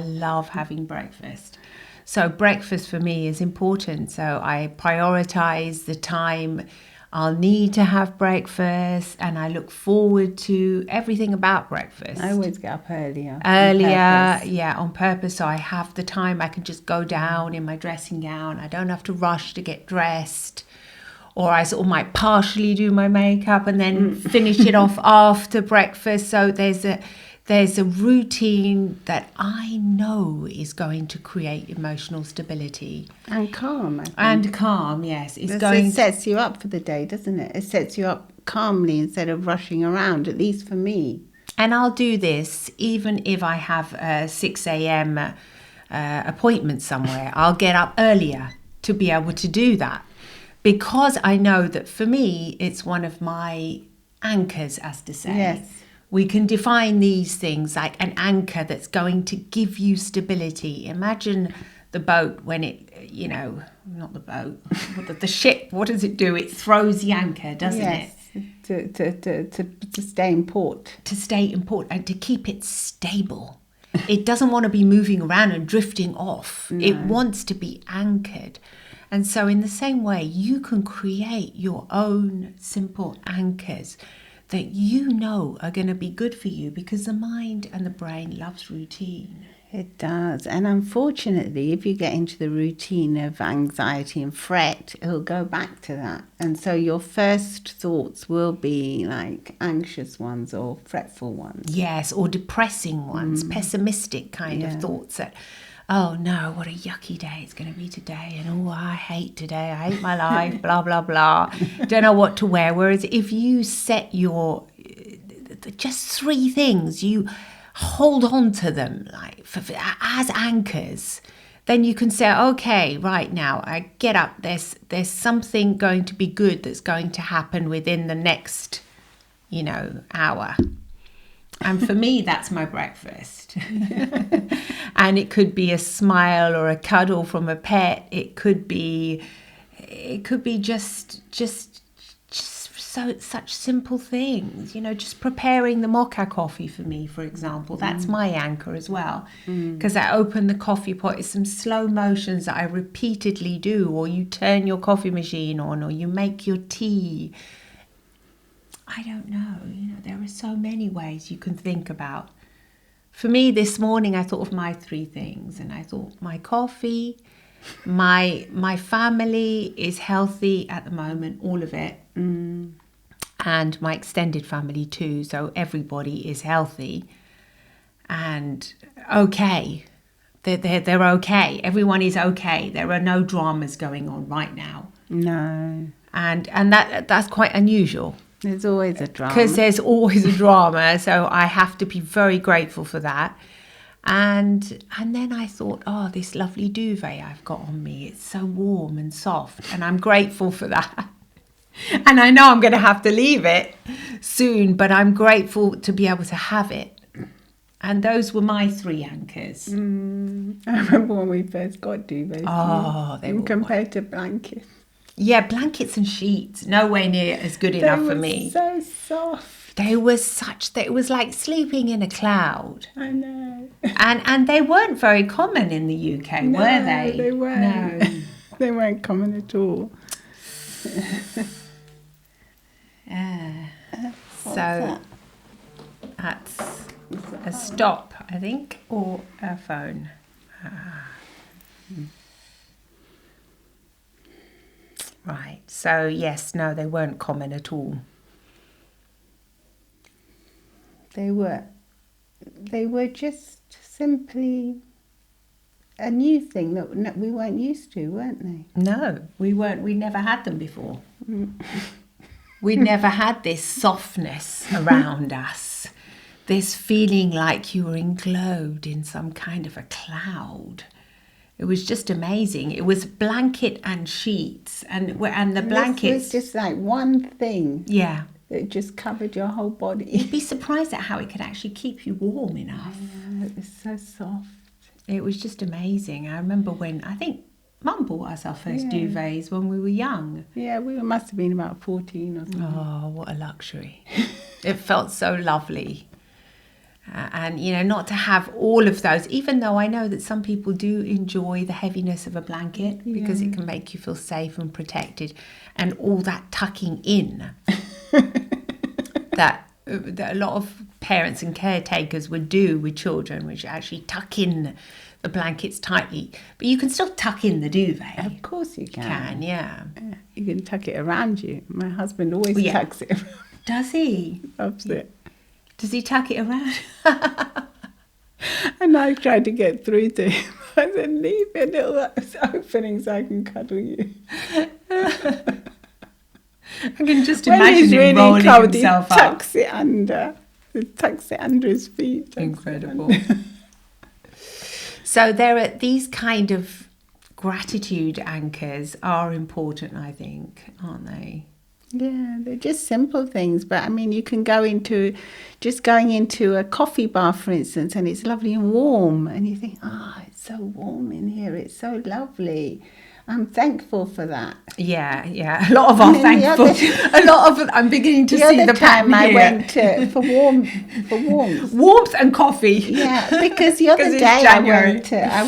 love having breakfast. So breakfast for me is important. So I prioritize the time I'll need to have breakfast, and I look forward to everything about breakfast. I always get up earlier. On purpose. So I have the time. I can just go down in my dressing gown. I don't have to rush to get dressed. Or I sort of might partially do my makeup and then finish it off after breakfast. So there's a routine that I know is going to create emotional stability. And calm, I think. And calm, yes. It sets you up for the day, doesn't it? It sets you up calmly instead of rushing around, at least for me. And I'll do this even if I have a 6 a.m. Appointment somewhere. I'll get up earlier to be able to do that. Because I know that for me, it's one of my anchors, as to say. Yes. We can define these things like an anchor that's going to give you stability. Imagine the boat when it, not the boat, the ship, what does it do? It throws the anchor, doesn't it? To stay in port. To stay in port and to keep it stable. It doesn't want to be moving around and drifting off. No. It wants to be anchored. And so in the same way, you can create your own simple anchors that you know are going to be good for you, because the mind and the brain loves routine. It does. And unfortunately, if you get into the routine of anxiety and fret, it'll go back to that. And so your first thoughts will be like anxious ones or fretful ones. Yes, or depressing ones, pessimistic kind of thoughts that, oh no, what a yucky day it's going to be today. And oh, I hate today. I hate my life, blah, blah, blah. Don't know what to wear. Whereas if you set your, just 3 things, you hold on to them like as anchors, then you can say, okay, right now I get up. There's something going to be good that's going to happen within the next, hour. And for me, that's my breakfast. And it could be a smile or a cuddle from a pet. It could be just such simple things, just preparing the mocha coffee for me, for example. That's my anchor as well, because I open the coffee pot. It's some slow motions that I repeatedly do, or you turn your coffee machine on, or you make your tea. I don't know, there are so many ways you can think about. For me, this morning, I thought of my 3 things, and I thought my coffee, my family is healthy at the moment, all of it, and my extended family too, so everybody is healthy and okay. They're okay. Everyone is okay. There are no dramas going on right now. No. And that's quite unusual. There's always a drama. Because there's always a drama, so I have to be very grateful for that. And then I thought, oh, this lovely duvet I've got on me, it's so warm and soft, and I'm grateful for that. And I know I'm going to have to leave it soon, but I'm grateful to be able to have it. And those were my 3 anchors. I remember when we first got duvets. Oh, they were compared to blankets. Yeah, blankets and sheets, nowhere near as good enough for me. They were so soft. It was like sleeping in a cloud. I know. And they weren't very common in the UK, no, were they? They weren't. No. They weren't common at all. So that's a stop, I think, or a phone. Right. So yes, no, they weren't common at all. They were just simply a new thing that we weren't used to, weren't they? No, we weren't. We never had them before. We never had this softness around us, this feeling like you were englobed in some kind of a cloud. It was just amazing. It was blanket and sheets, and the blankets. This was just like one thing. Yeah. It just covered your whole body. You'd be surprised at how it could actually keep you warm enough. It was so soft. It was just amazing. I remember when, I think Mum bought us our first duvets when we were young. Yeah, we must have been about 14 or something. Oh, what a luxury. It felt so lovely. And, you know, not to have all of those, even though I know that some people do enjoy the heaviness of a blanket because it can make you feel safe and protected, and all that tucking in that a lot of parents and caretakers would do with children, which actually tuck in the blankets tightly. But you can still tuck in the duvet. Of course you can. Yeah. You can tuck it around you. My husband always tucks it around. Does he? Loves it. Does he tuck it around? And I tried to get through to him. I said, leave a little opening so I can cuddle you. I can just When imagine he's him really rolling cold, himself he up. tucks it under. He tucks it under his feet. Incredible. So there are these kind of gratitude anchors are important, I think, aren't they? Yeah, they're just simple things. But I mean, you can go into just going into a coffee bar, for instance, and it's lovely and warm. And you think, it's so warm in here. It's so lovely. I'm thankful for that. Yeah. A lot of our thankful. I'm beginning to see the pattern I here. went for warmth. Warmth and coffee. Yeah, because the other day I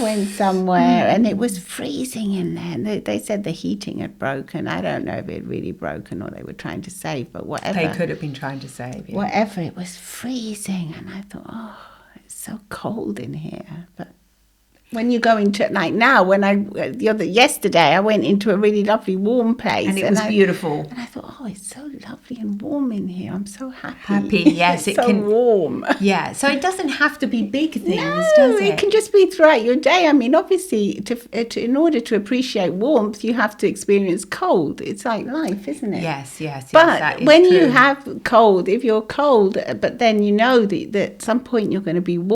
went somewhere and it was freezing in there. And they said the heating had broken. I don't know if it had really broken or they were trying to save, but whatever. They could have been trying to save. Yeah. Whatever, it was freezing, and I thought, it's so cold in here, but. When you go into it, like now, yesterday I went into a really lovely warm place. And it was beautiful. And I thought, it's so lovely and warm in here. I'm so happy. Happy, yes. It's so warm. Yeah, so it doesn't have to be big things, No, does it? It can just be throughout your day. I mean, obviously, in order to appreciate warmth, you have to experience cold. It's like life, isn't it? Yes. But when you have cold, if you're cold, but then you know that at some point you're going to be warm,